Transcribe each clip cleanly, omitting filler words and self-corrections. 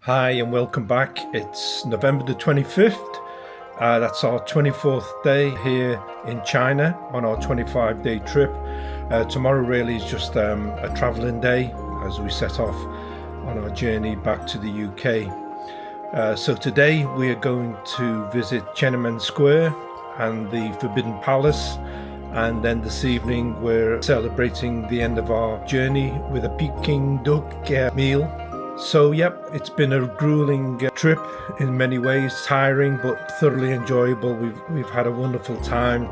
Hi and welcome back. It's November the 25th. That's our 24th day here in China on our 25-day trip. Tomorrow really is just a travelling day as we set off on our journey back to the UK. So today we are going to visit Tiananmen Square and the Forbidden Palace, and then this evening we're celebrating the end of our journey with a Peking duck meal. So yep, it's been a grueling trip in many ways, tiring but thoroughly enjoyable. We've had a wonderful time.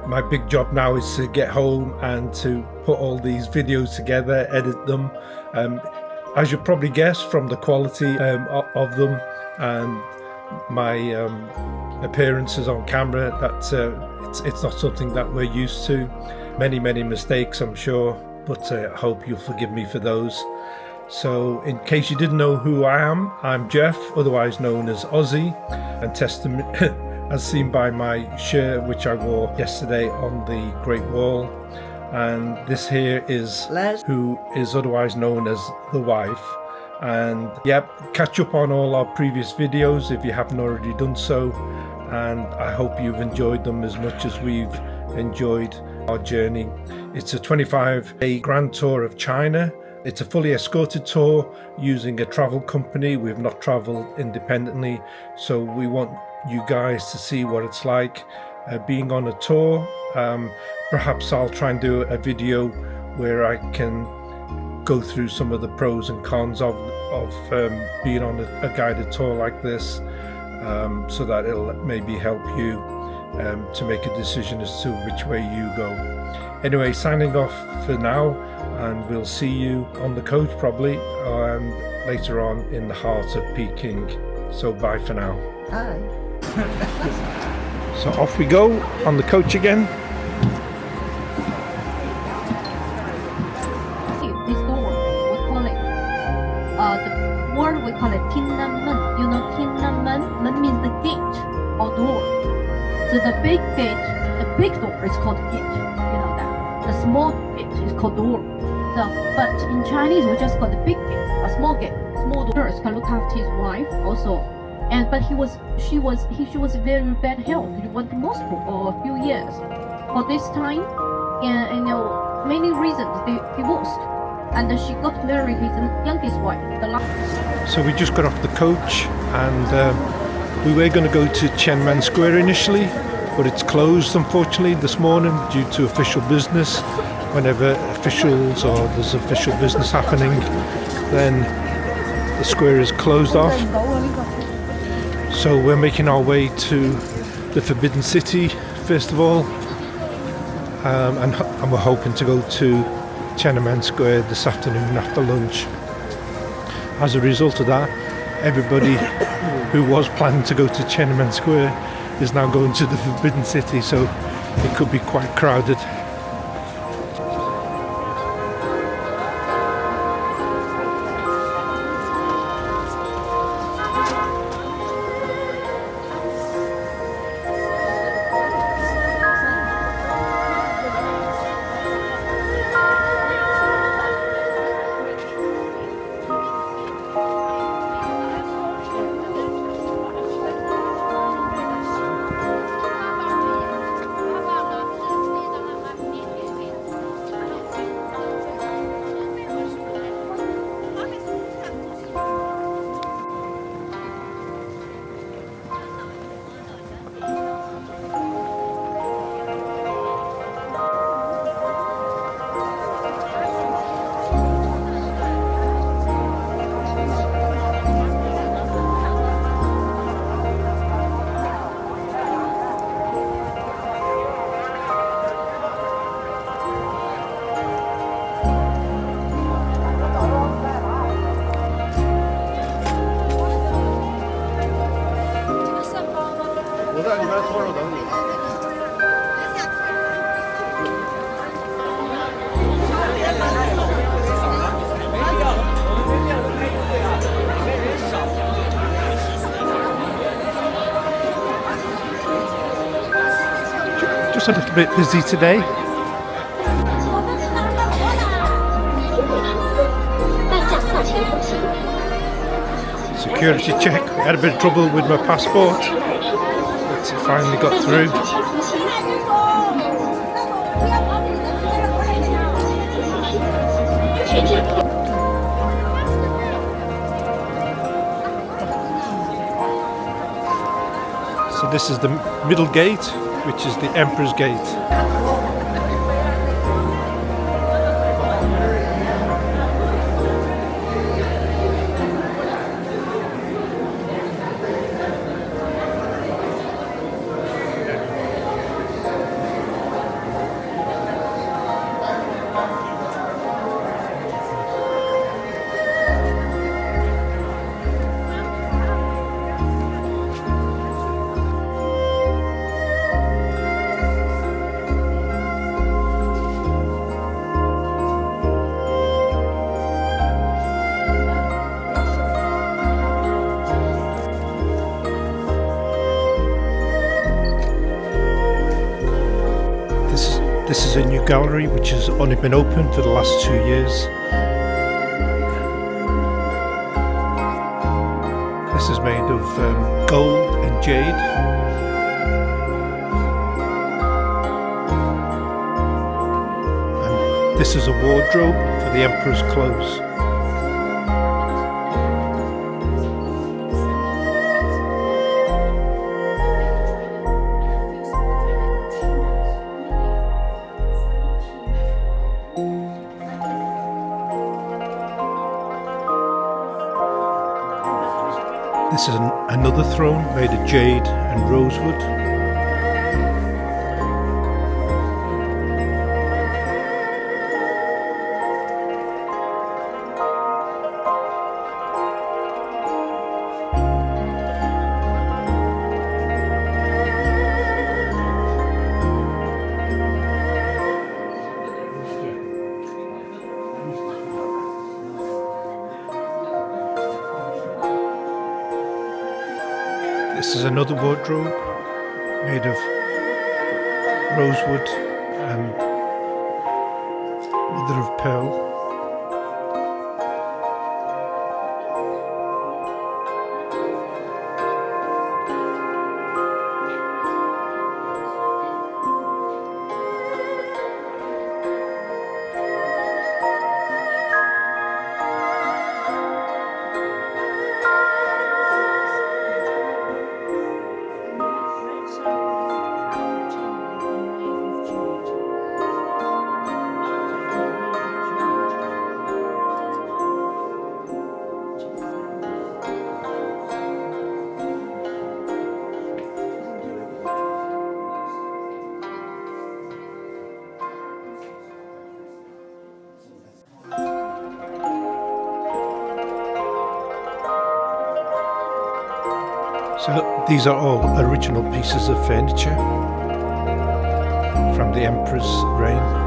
My big job now is to get home and to put all these videos together, edit them. As you probably guess from the quality of them and my appearances on camera, that it's not something that we're used to. Many mistakes, I'm sure, but I hope you'll forgive me for those. So in case you didn't know who I am, I'm Jeff, otherwise known as Aussie, and testament as seen by my shirt which I wore yesterday on the Great Wall. And this here is Les, who is otherwise known as the wife. And yep, catch up on all our previous videos if you haven't already done so, and I hope you've enjoyed them as much as we've enjoyed our journey. It's a 25-day grand tour of China. It's a fully escorted tour using a travel company. We've not traveled independently, so we want you guys to see what it's like being on a tour. Perhaps I'll try and do a video where I can go through some of the pros and cons of being on a guided tour like this, so that it'll maybe help you to make a decision as to which way you go. Anyway, signing off for now, and we'll see you on the coach probably, and later on in the heart of Peking. So bye for now. Hi. So off we go on the coach again. This door, we call it, the word we call it Tiananmen. You know Tiananmen? Men means the gate or door. So the big gate, the big door is called gate. You know that. The small gate is called door. So, but in Chinese we just call the big gate, a small gate. Small door can look after his wife also. But she was very bad health. He went to Moscow for a few years. For this time, and many reasons they divorced, and she got married his youngest wife. So we just got off the coach, and we were going to go to Tiananmen Square initially, but it's closed unfortunately this morning due to official business. Whenever officials or there's official business happening, then the square is closed off. So we're making our way to the Forbidden City first of all, and we're hoping to go to Tiananmen Square this afternoon after lunch. As a result of that, everybody who was planning to go to Tiananmen Square is now going to the Forbidden City, so it could be quite crowded. Just a little bit busy today. 但驾校前通行。security check. I had a bit of trouble with my passport, but it finally got through. So this is the middle gate, which is the Emperor's Gate. This is a new gallery which has only been open for the last 2 years. This is made of gold and jade. And this is a wardrobe for the Emperor's clothes. This is another throne made of jade and rosewood. This is another wardrobe made of rosewood and mother of pearl. So these are all original pieces of furniture from the Emperor's reign.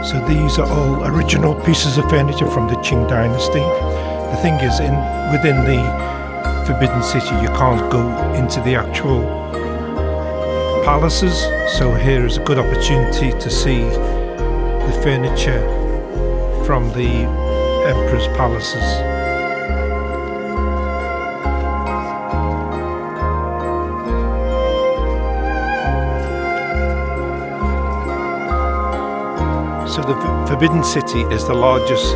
So these are all original pieces of furniture from the Qing dynasty. The thing is, within the Forbidden City, you can't go into the actual palaces, so here is a good opportunity to see the furniture from the emperor's palaces. So the Forbidden City is the largest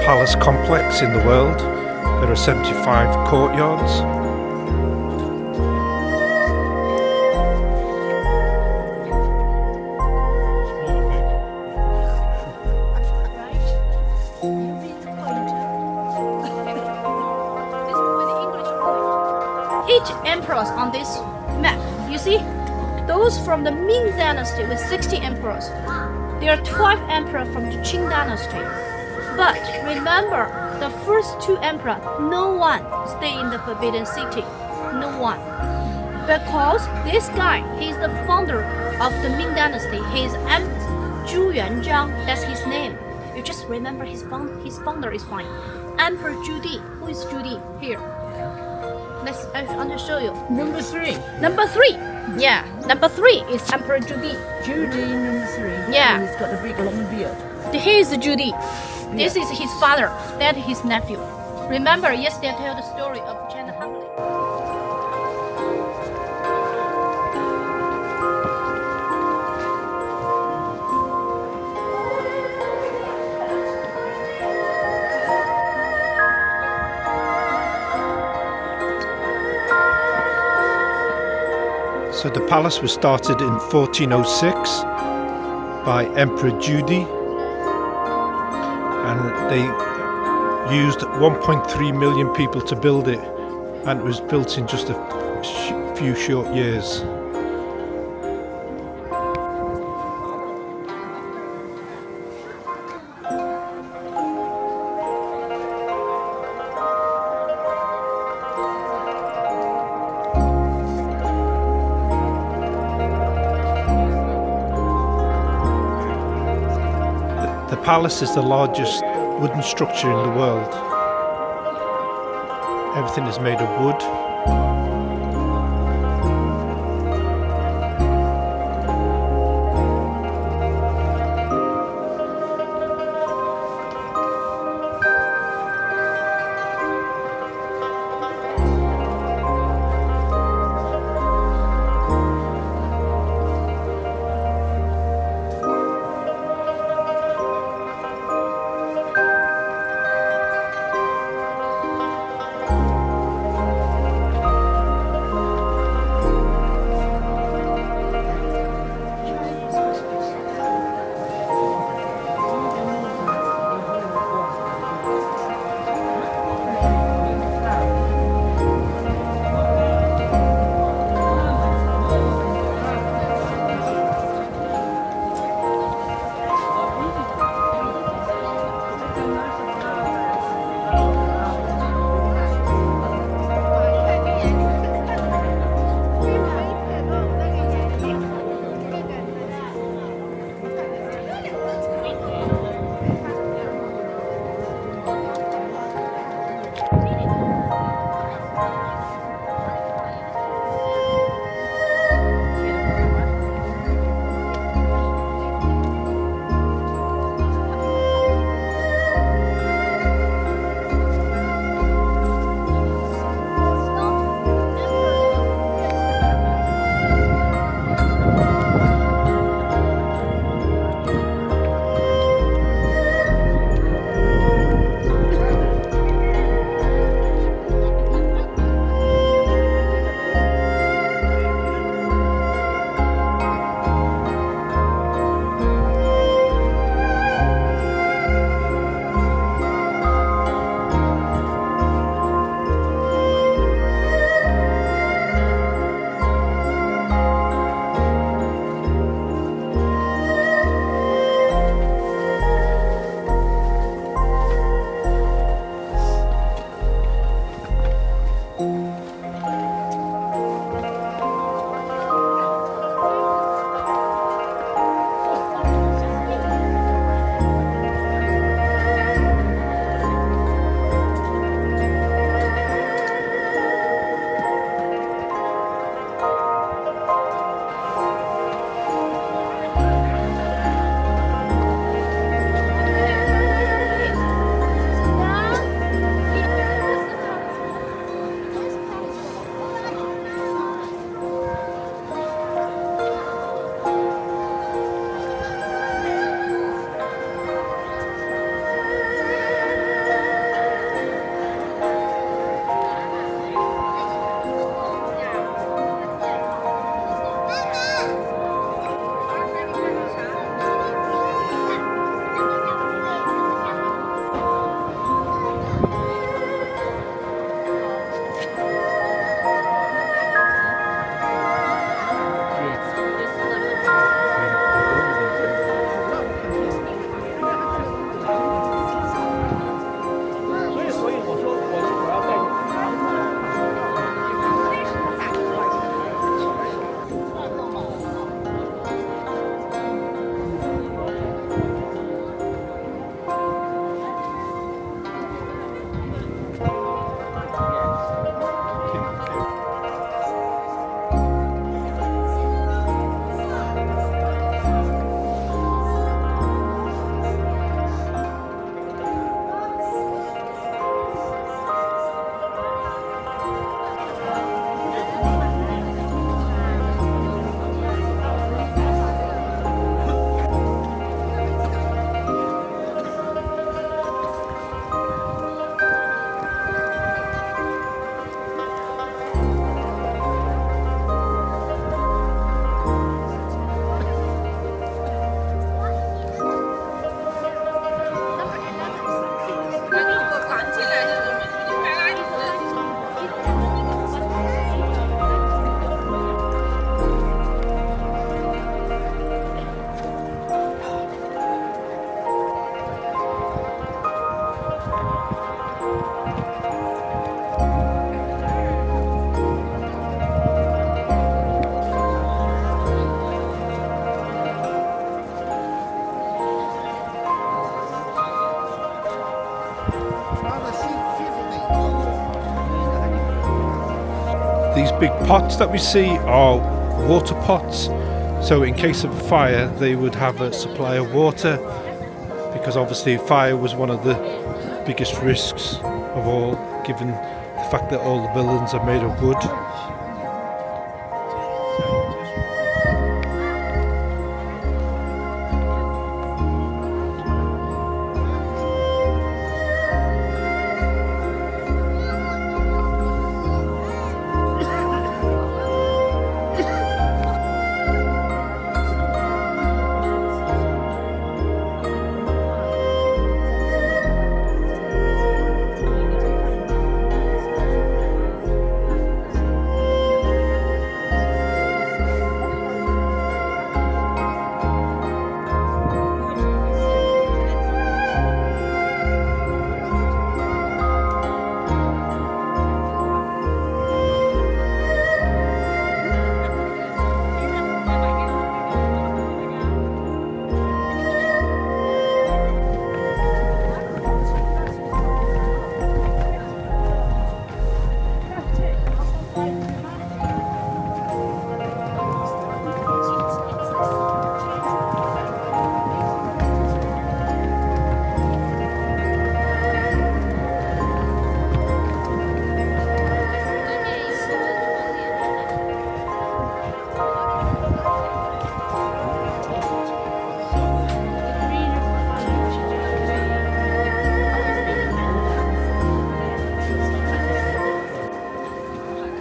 palace complex in the world. There are 75 courtyards. Each emperors on this map, you see, those from the Ming Dynasty with 60 emperors. There are 12 emperors from the Qing Dynasty. But remember, the first 2 emperors, no one stay in the Forbidden City. No one. Because this guy, he's the founder of the Ming Dynasty. He's Liulichang. That's his name. You just remember his founder is fine. Emperor Toady. Who is Toady? Here. I want to show you. Number 3. Number 3. Yeah. Number 3 is Emperor Toady. Judy, number 3. Yeah. He's got a big long beard. He is Toady. This is his father. That is his nephew. Remember, yesterday I told the story of China Hamlet. So the palace was started in 1406 by Emperor Toady, and they used 1.3 million people to build it, and it was built in just a few short years. The palace is the largest wooden structure in the world. Everything is made of wood. These big pots that we see are water pots, so in case of a fire they would have a supply of water, because obviously fire was one of the biggest risks of all, given the fact that all the buildings are made of wood.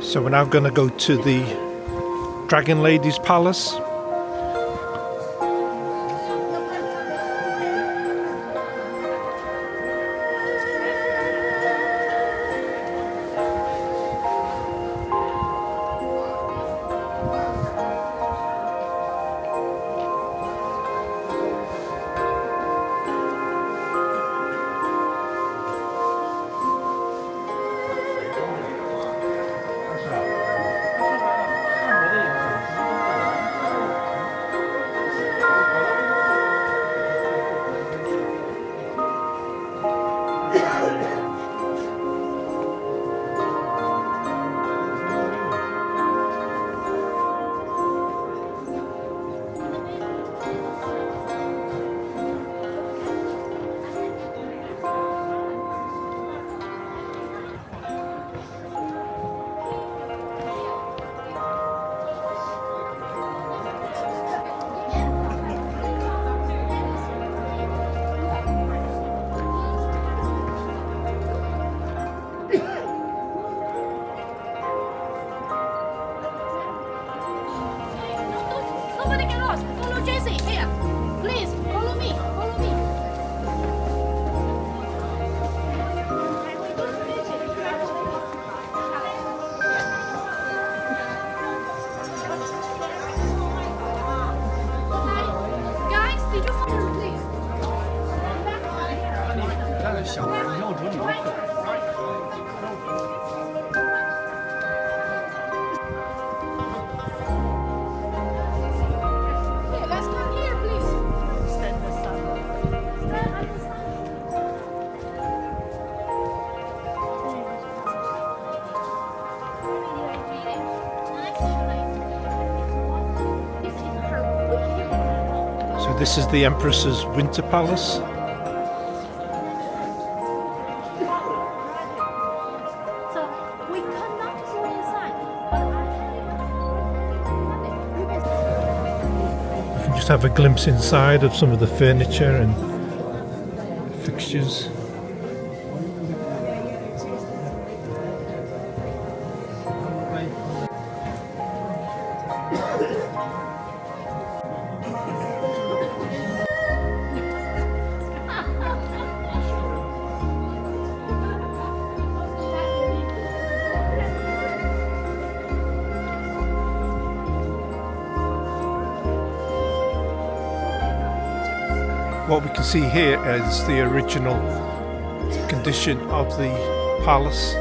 So we're now going to go to the Dragon Lady's Palace. Nobody get lost. Follow Jesse here. Please follow me. Follow me. Guys, did you follow please? Okay, let's come here, please. Stand at the So this is the Empress's Winter Palace. So we cannot go inside. You can just have a glimpse inside of some of the furniture and fixtures. What we can see here is the original condition of the palace.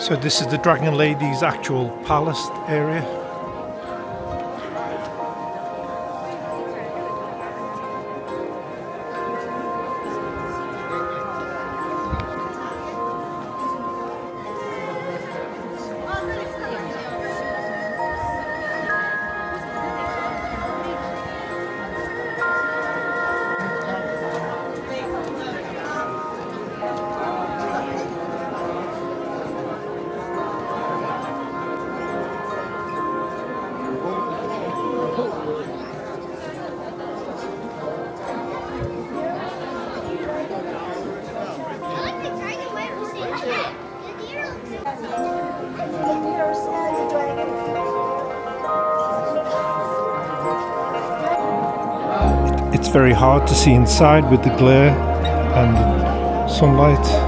So this is the Dragon Lady's actual palace area. It's very hard to see inside with the glare and the sunlight.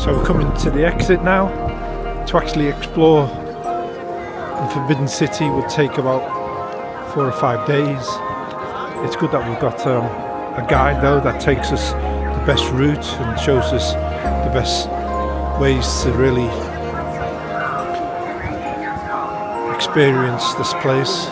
So we're coming to the exit now. To actually explore the Forbidden City would take about 4 or 5 days. It's good that we've got a guide though that takes us the best route and shows us the best ways to really experience this place.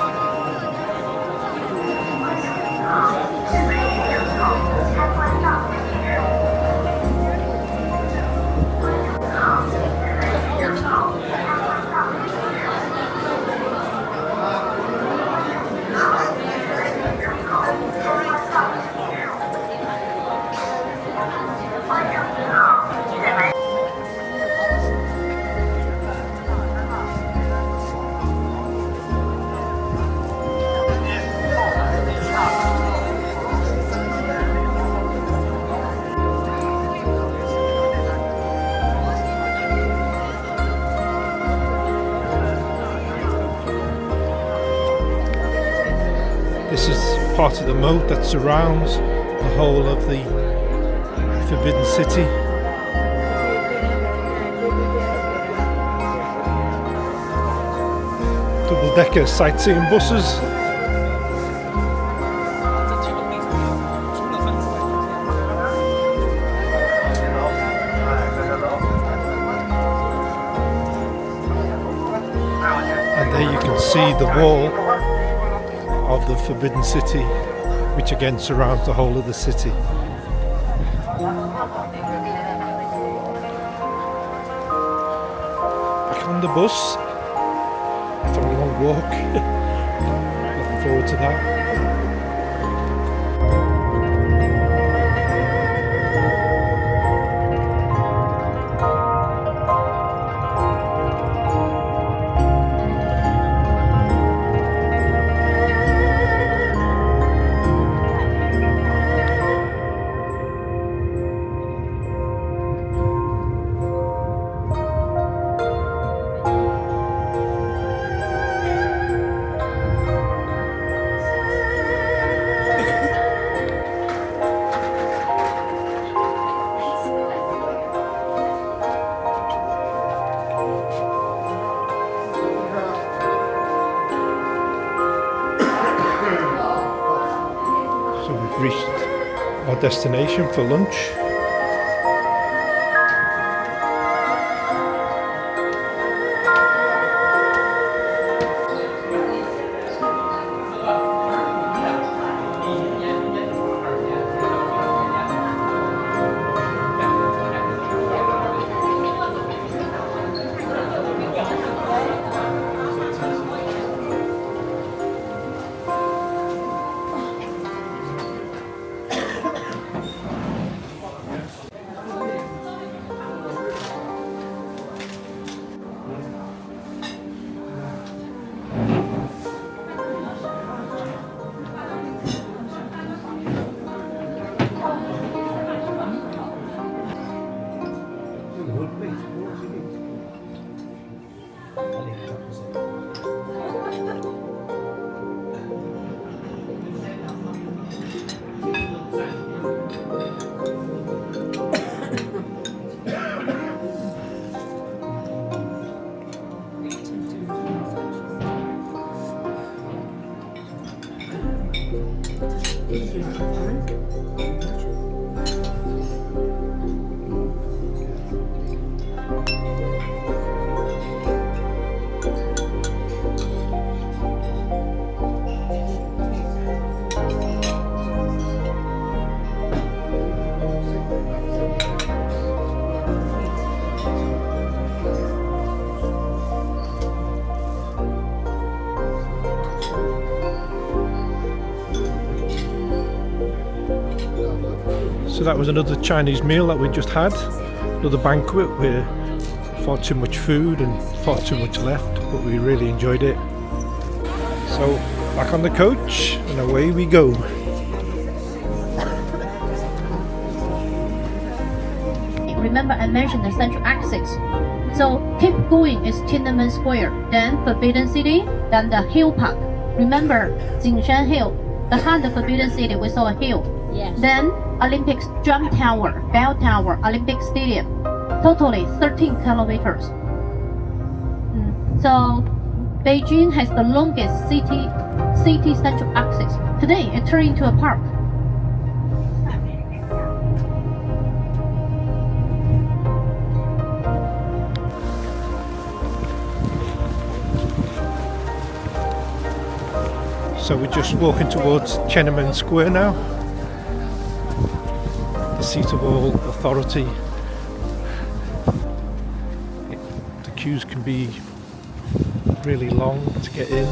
This is part of the moat that surrounds the whole of the Forbidden City. Double-decker sightseeing buses. And there you can see the wall of the Forbidden City, which again surrounds the whole of the city. Back on the bus after a long walk. Looking forward to that. So we've reached our destination for lunch. So that was another Chinese meal that we just had, another banquet with far too much food and far too much left, but we really enjoyed it. So back on the coach and away we go. Remember I mentioned the central axis. So keep going is Tiananmen Square, then Forbidden City, then the hill park. Remember Jingshan Hill, behind the Forbidden City we saw a hill. Yes. Then Olympic Drum Tower, Bell Tower, Olympic Stadium. totally 13 kilometers. So Beijing has the longest city central axis. Today it turned into a park. So we're just walking towards Tiananmen Square now, the seat of all authority. The queues can be really long to get in,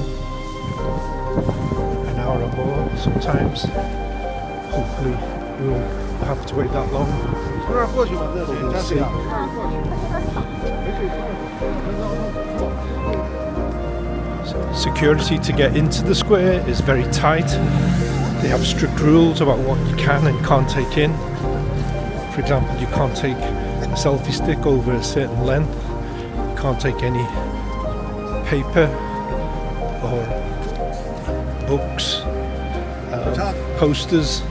an hour or more sometimes. Hopefully we won't have to wait that long. We'll see. Security to get into the square is very tight. They have strict rules about what you can and can't take in. For example, you can't take a selfie stick over a certain length. You can't take any paper or books, posters.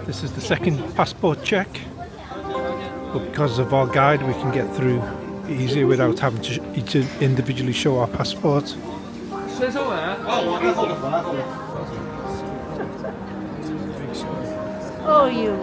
This is the second passport check, but because of our guide we can get through easier without having to each individually show our passport. Oh, you.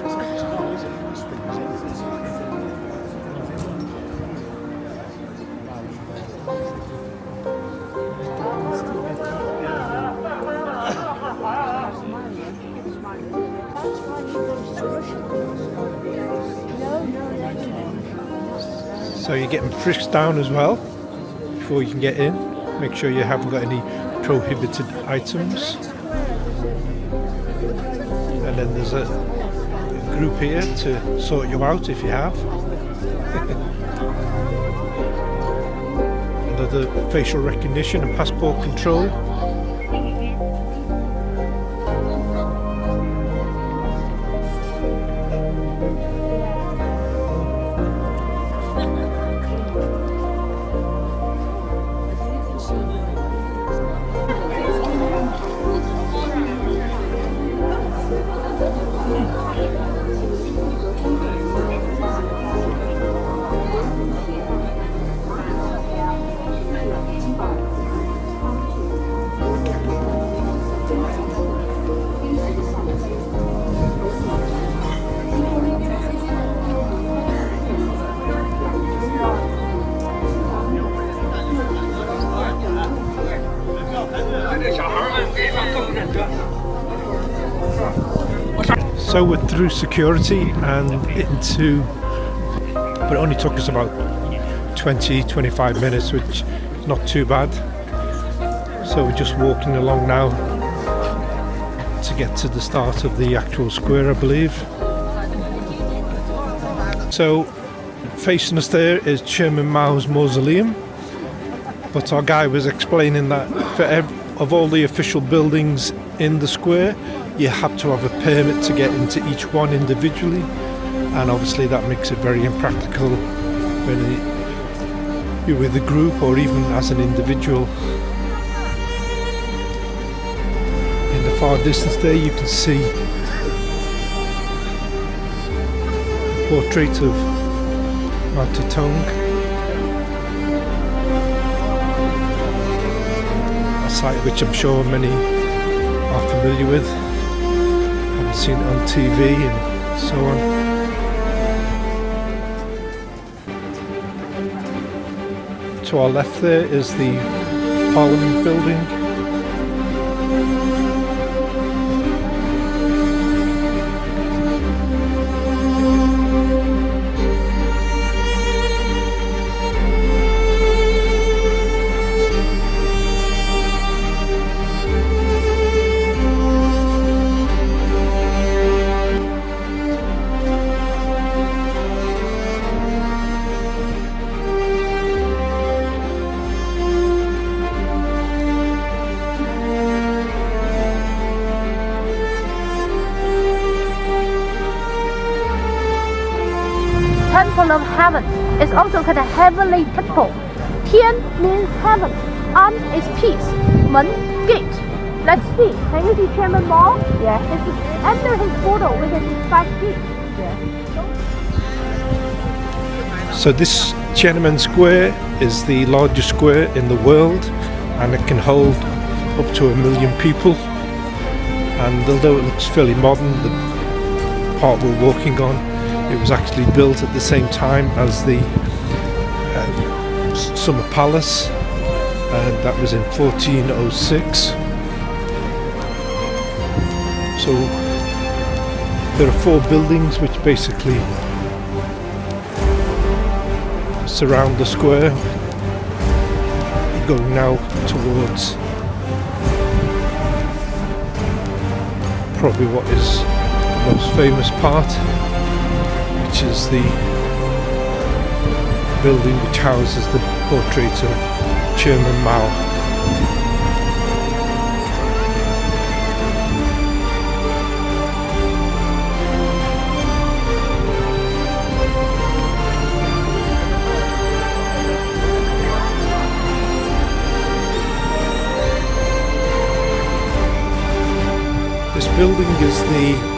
So you're getting frisked down as well before you can get in. Make sure you haven't got any prohibited items. And then there's a group here to sort you out if you have. Another facial recognition and passport control. So we're through security and into, but it only took us about 20-25 minutes, which is not too bad. So we're just walking along now to get to the start of the actual square, I believe. So facing us there is Chairman Mao's mausoleum, but our guy was explaining that of all the official buildings in the square, you have to have a permit to get into each one individually, and obviously that makes it very impractical when you're with a group or even as an individual. In the far distance there you can see a portrait of Mao Zedong, a site which I'm sure many are familiar with. Seen it on TV and so on. To our left there is the Parliament building. temple of heaven. It's also called a heavenly temple. Tian means heaven. An is peace. Men, gate. Let's see. Can you see Tiananmen Mall? Yeah. Under his photo, we can see 5 gates. Yeah. So this Tiananmen Square is the largest square in the world, and it can hold up to 1 million people. And although it looks fairly modern, the part we're walking on, it was actually built at the same time as the Summer Palace, and that was in 1406. So there are 4 buildings which basically surround the square. We're going now towards probably what is the most famous part, which is the building which houses the portrait of Chairman Mao. This building is the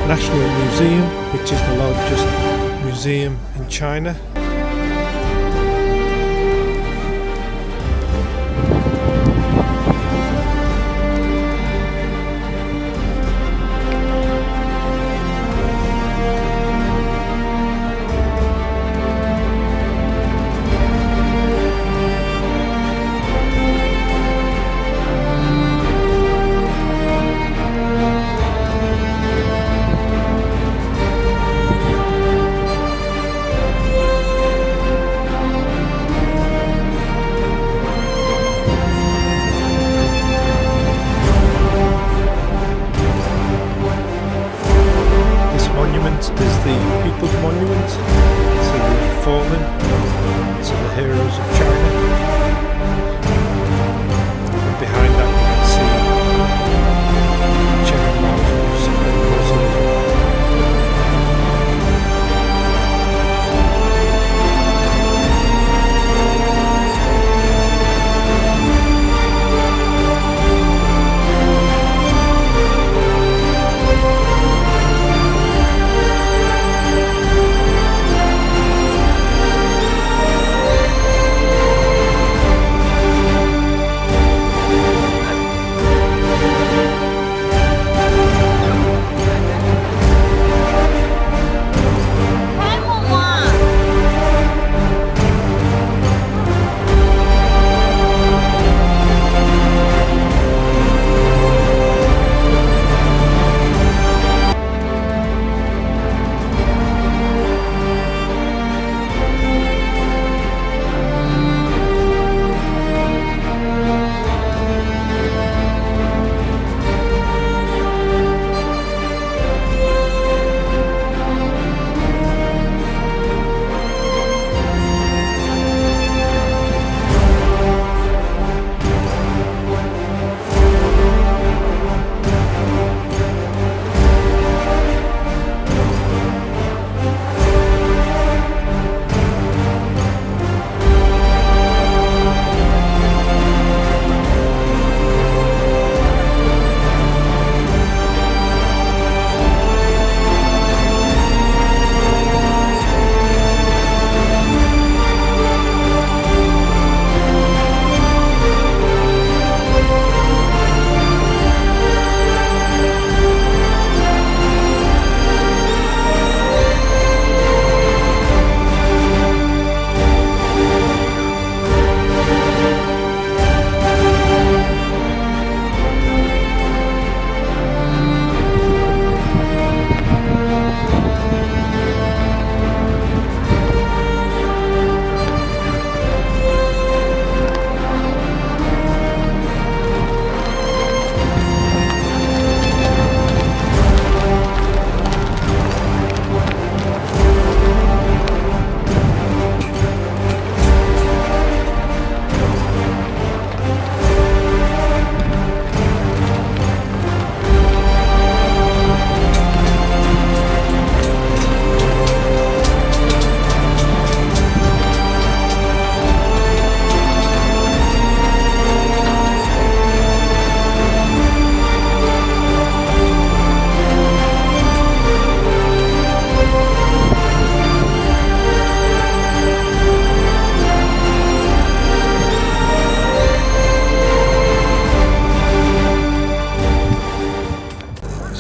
National Museum, which is the largest museum in China.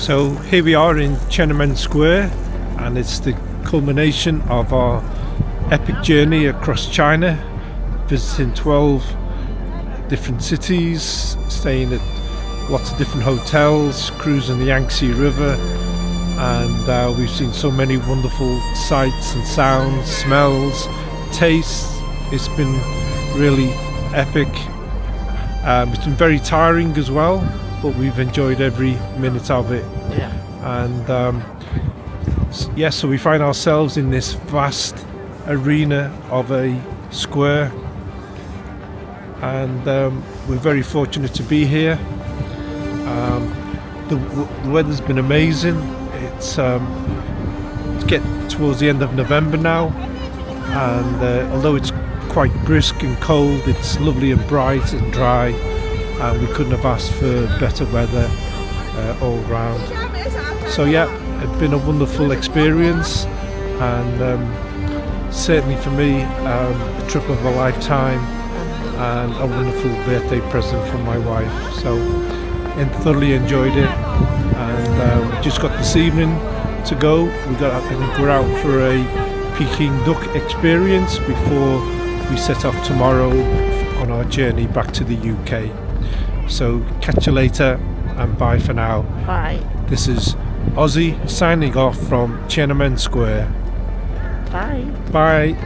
So here we are in Tiananmen Square, and it's the culmination of our epic journey across China, visiting 12 different cities, staying at lots of different hotels, cruising the Yangtze River, and we've seen so many wonderful sights and sounds, smells, tastes. It's been really epic. It's been very tiring as well, but we've enjoyed every minute of it. Yeah. And so we find ourselves in this vast arena of a square, and we're very fortunate to be here. The weather's been amazing. It's getting towards the end of November now, and although it's quite brisk and cold, it's lovely and bright and dry, and we couldn't have asked for better weather all round. So yeah, it's been a wonderful experience, and certainly for me a trip of a lifetime and a wonderful birthday present from my wife. So I thoroughly enjoyed it, and we just got this evening to go. I think we're out for a Peking duck experience before we set off tomorrow on our journey back to the UK. So catch you later, and bye for now. Bye. This is Ozzy signing off from Tiananmen Square. Bye. Bye.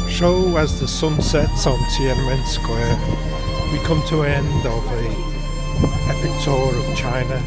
So as the sun sets on Tiananmen Square, we come to an end of a epic tour of China.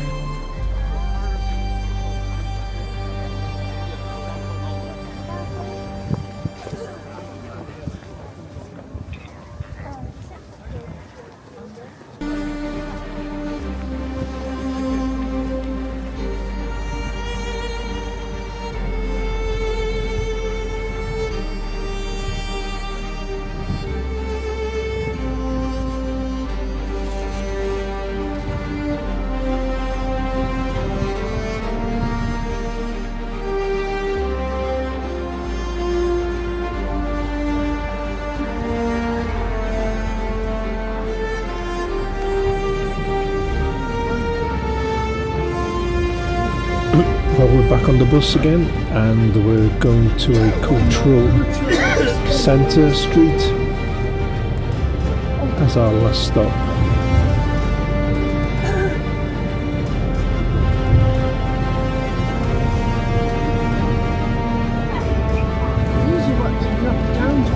Well, we're back on the bus again, and we're going to a cultural centre street as our last stop. These are what you knock down to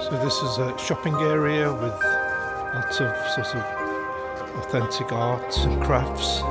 So this is a shopping area with lots of sort of authentic arts and crafts.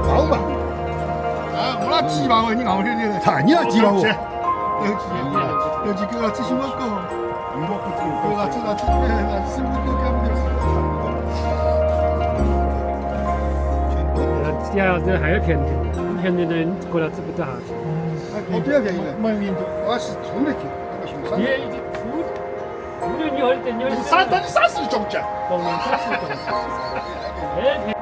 搞嘛。啊，我那鸡毛你咬去的，他你那鸡毛哦。여기 그거 드시면 거. 그거 나 쓰는 거 가면 돼. 这还有便宜，便宜的人过来这不多好吃。 어때야 돼 이거? 와시 돈을 게. 也已经无论你好点，你好30种价。 懂了，30种。哎。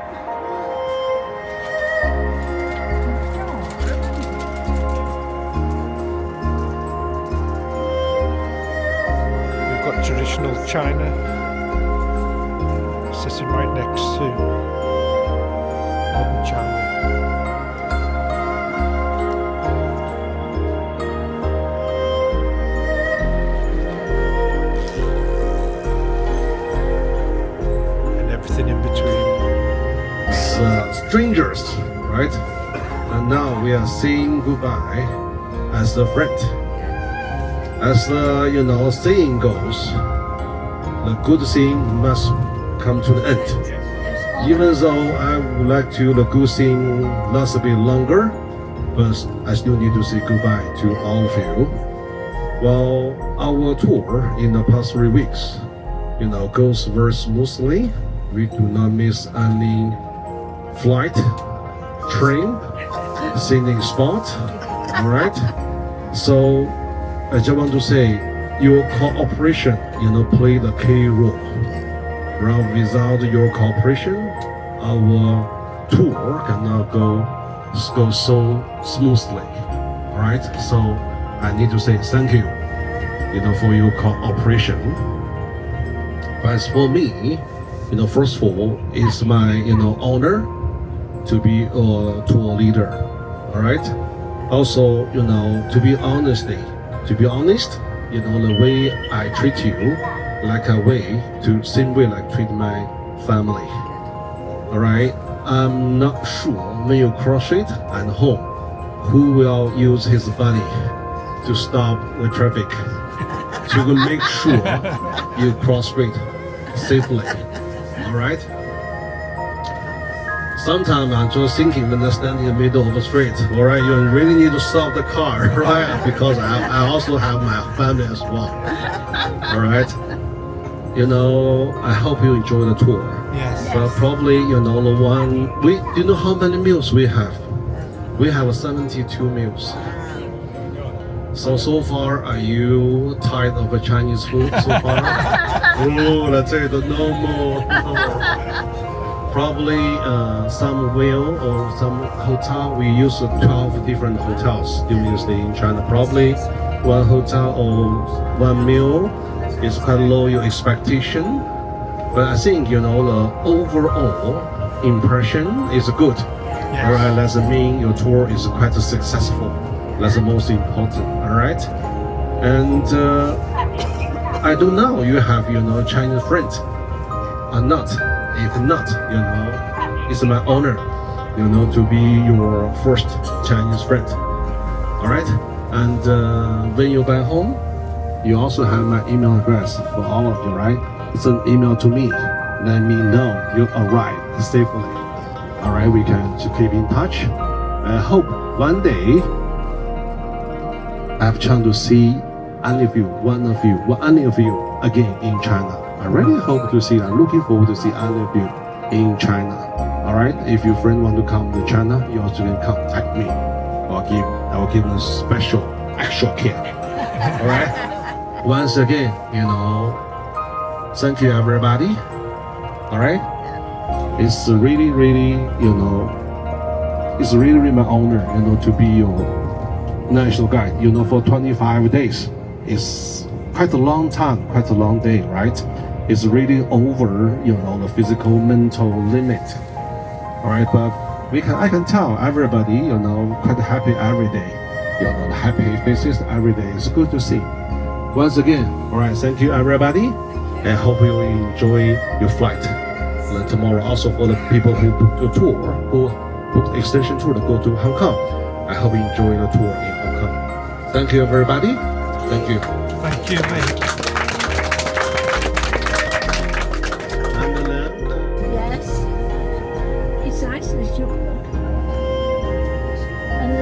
We've got traditional china sitting right next to modern china. And everything in between. Strangers, right? And now we are saying goodbye as a friend. As the saying goes, the good thing must come to the end. Even though I would like to the good thing last a bit longer, but I still need to say goodbye to all of you. Well, our tour in the past 3 weeks, goes very smoothly. We do not miss any flight, train, scenic spot. All right. So I just want to say your cooperation, played a key role. Right? Without your cooperation, our tour cannot go so smoothly. All right. So I need to say thank you, for your cooperation. But as for me, first of all, it's my, honor to be a tour leader. All right. Also, to be honest, the way I treat you, like a way to same way like treat my family. All right. I'm not sure when you cross it and home, who will use his body to stop the traffic to make sure you cross street safely. All right. Sometimes I'm just thinking when I stand in the middle of the street, all right, you really need to stop the car, right? Because I also have my family as well. All right. I hope you enjoy the tour. Yes. But probably, do you know how many meals we have? We have 72 meals. So far, are you tired of the Chinese food so far? Oh, let's say no more. Probably some meal or some hotel. We use 12 different hotels during the stay in China. Probably one hotel or one meal is quite low your expectation. But I think the overall impression is good. Yes. Alright, that means your tour is quite successful. That's the most important. Alright, and I don't know you have Chinese friends or not. If not, it's my honor, to be your first Chinese friend. All right, and when you back home, you also have my email address for all of you, right? It's an email to me. Let me know you arrived safely. All right, we can keep in touch. I hope one day I have a chance to see any of you again in China. I really hope to see. I'm looking forward to see any of you in China. All right. If your friend want to come to China, you also can contact me. I will give them special extra care. All right. Once again, thank you everybody. All right. It's really, it's really my honor, to be your national guide. For 25 days, it's quite a long time, quite a long day, right? It's really over, the physical, mental limit. All right, but I can tell everybody, quite happy every day. The happy faces every day. It's good to see. Once again, all right, thank you everybody, and hope you enjoy your flight. And tomorrow, also for the people who booked the tour, who booked the extension tour to go to Hong Kong, I hope you enjoy the tour in Hong Kong. Thank you everybody. Thank you. Thank you, mate. Yes. size is your and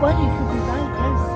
but it could be very close.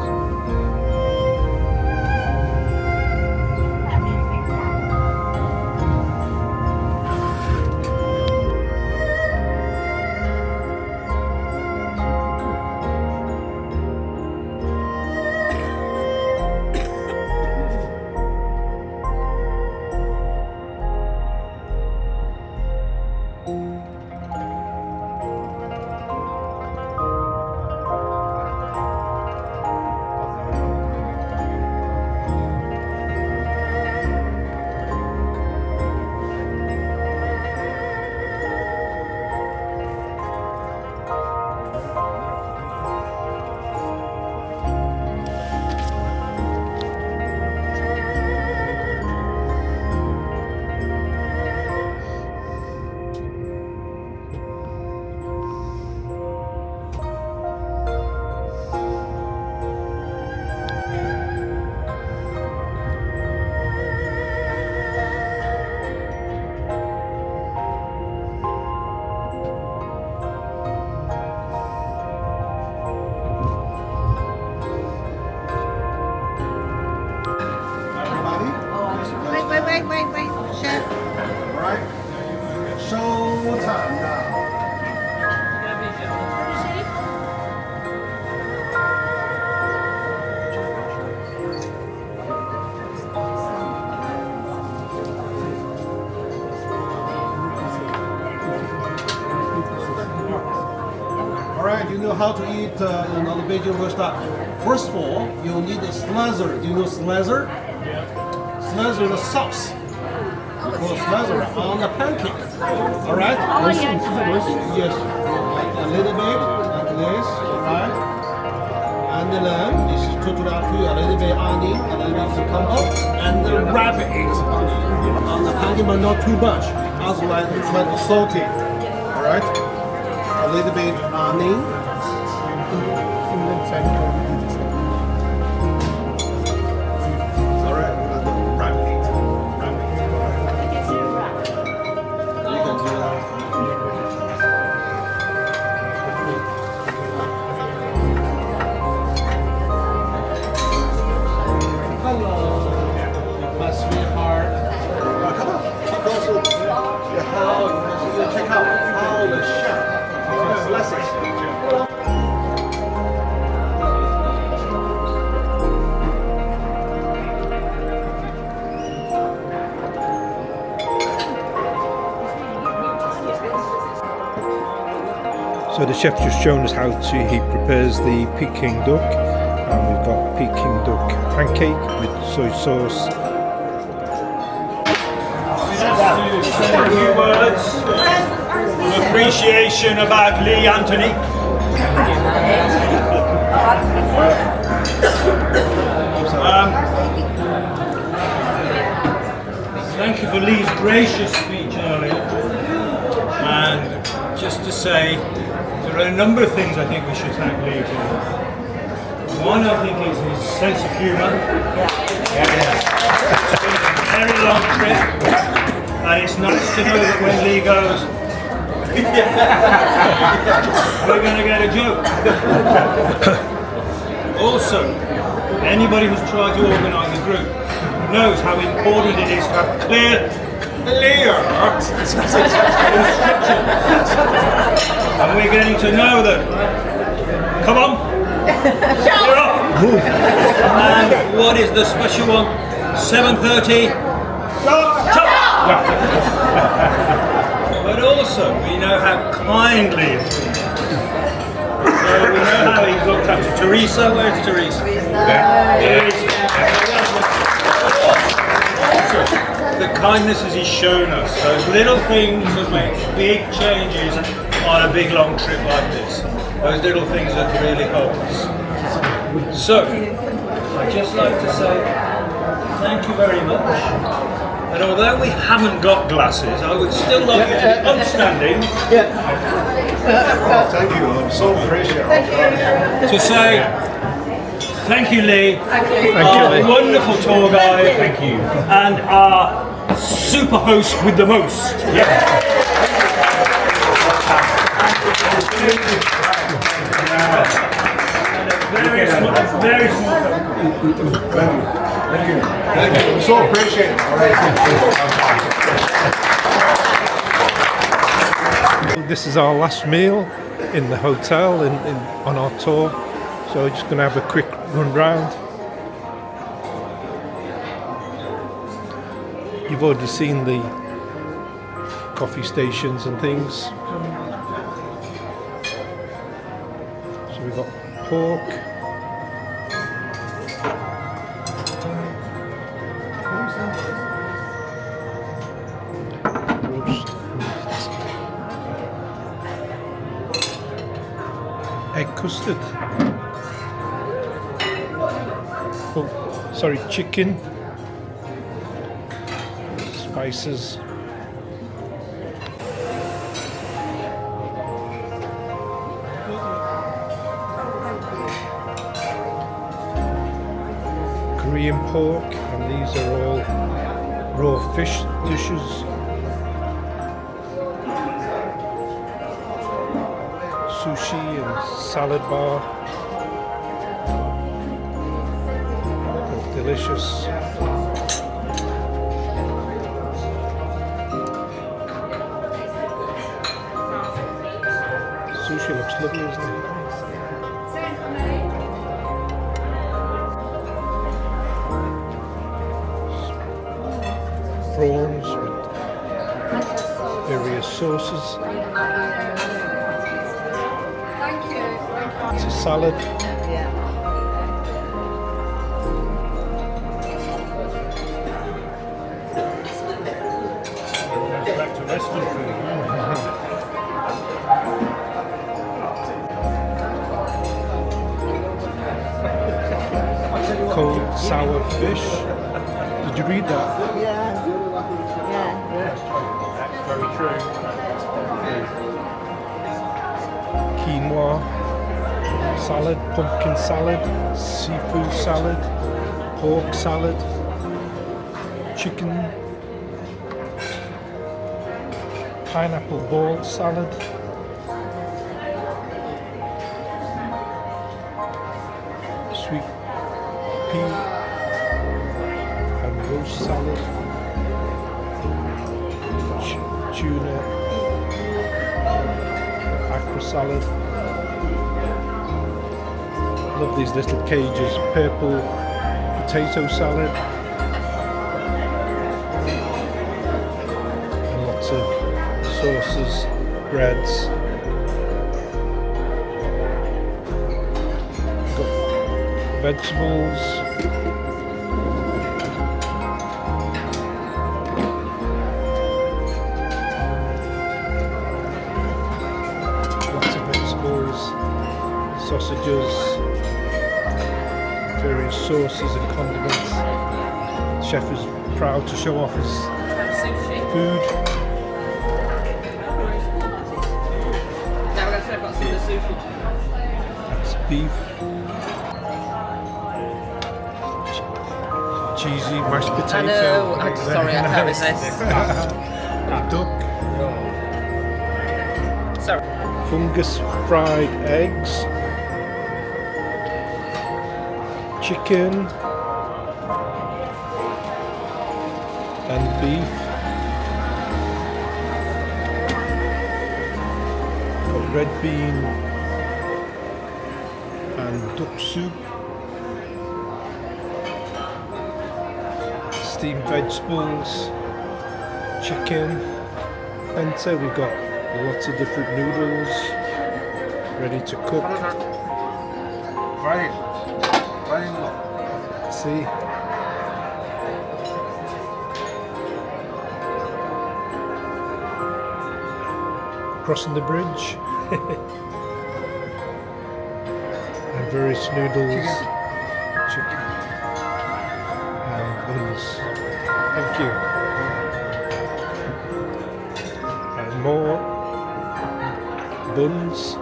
Wait, chef. Alright. Show time now. Alright, you know how to eat the Beijing restaurant. First of all, you need a slicer. Do you know slicer? Slicer the sauce. You put slicer on the pancake. Alright? Oh, yes. Yes. Like a little bit, like this. Alright? And then this is to a little bit onion, a little bit cucumber, and then wrap it on the pancake, but not too much. Otherwise, it's like salty. Alright? A little bit onion. So the chef's just shown us how he prepares the Peking duck, and we've got Peking duck pancake with soy sauce. A few words of appreciation about Lee Anthony. Thank you for Lee's gracious speech earlier, and just to say, there are a number of things I think we should thank Lee for. One, I think, is his sense of humour. It's been a very long trip, and it's nice to know that when Lee goes, we're going to get a joke. Also, anybody who's tried to organise a group knows how important it is to have clear instructions. And we're getting to know that. Come on, you're up. And what is the special one? 7:30. But also, we know how kindly it's been. So we know how he's looked after Teresa. Where's Teresa? There. The kindnesses he's shown us, those little things that make big changes on a big long trip like this. Those little things that really help us. So, I'd just like to say thank you very much. And although we haven't got glasses, I would still love you to be upstanding. Oh, thank you, I'm so appreciative. To say thank you, Lee. Thank you, Lee. Wonderful tour guide. Thank you. And our super host with the most. Yeah. Very small. Very small. Thank you. Thank you. So appreciate it. All right. This is our last meal in the hotel on our tour, so we're just going to have a quick run round. You've already seen the coffee stations and things. So we've got pork, roast meat, egg custard, oh, sorry, chicken, spices, Korean pork, and these are all raw fish dishes. Sushi and salad bar. Delicious. Sushi looks lovely, isn't it? Prawns with various sauces. It's a salad. Back to restaurant food. Cold sour fish. Did you read that? That's very true. Quinoa salad, pumpkin salad, seafood salad, pork salad, chicken, pineapple ball salad, sweet pea and roast salad, tuna, aqua salad. Love these little cages. Purple potato salad and lots of sauces, breads. Got vegetables, lots of vegetables, sausages, various sauces and condiments. The chef is proud to show off his food. That's beef, cheesy mashed potato. I'm sorry, I can't resist. Duck, Sorry. fungus fried eggs, chicken and beef. Got red bean and duck soup, steamed vegetables, chicken, and so we've got lots of different noodles ready to cook. See? Crossing the bridge. And various noodles, chicken, and buns. Thank you. And more buns.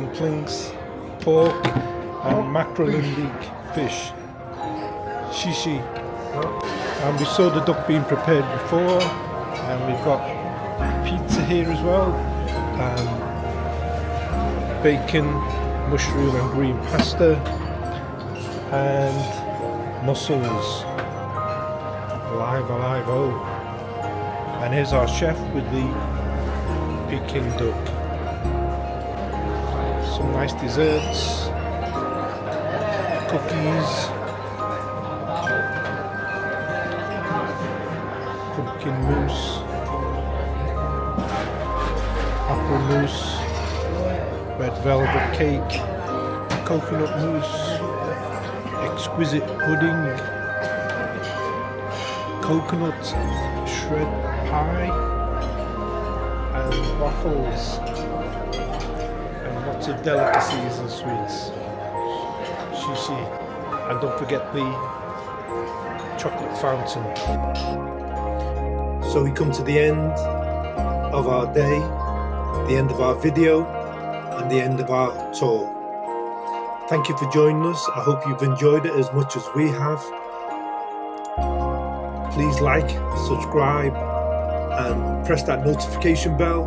dumplings, pork, and mackerel and leek fish. Shishi. And we saw the duck being prepared before, and we've got pizza here as well, bacon, mushroom and green pasta, and mussels. Alive, oh. And here's our chef with the Peking duck. Some nice desserts, cookies, pumpkin mousse, apple mousse, red velvet cake, coconut mousse, exquisite pudding, coconut shred pie, and waffles, and lots of delicacies and sweets. Shishi. And don't forget the chocolate fountain. So we come to the end of our day, the end of our video, and the end of our tour. Thank you for joining us. I hope you've enjoyed it as much as we have. Please like, subscribe, and press that notification bell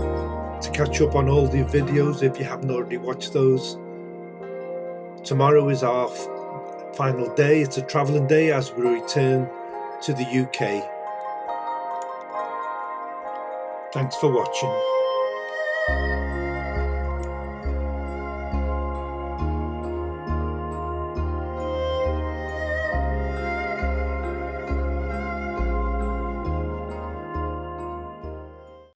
to catch up on all the videos if you haven't already watched those. Tomorrow is our final day. It's a travelling day as we return to the UK. Thanks for watching.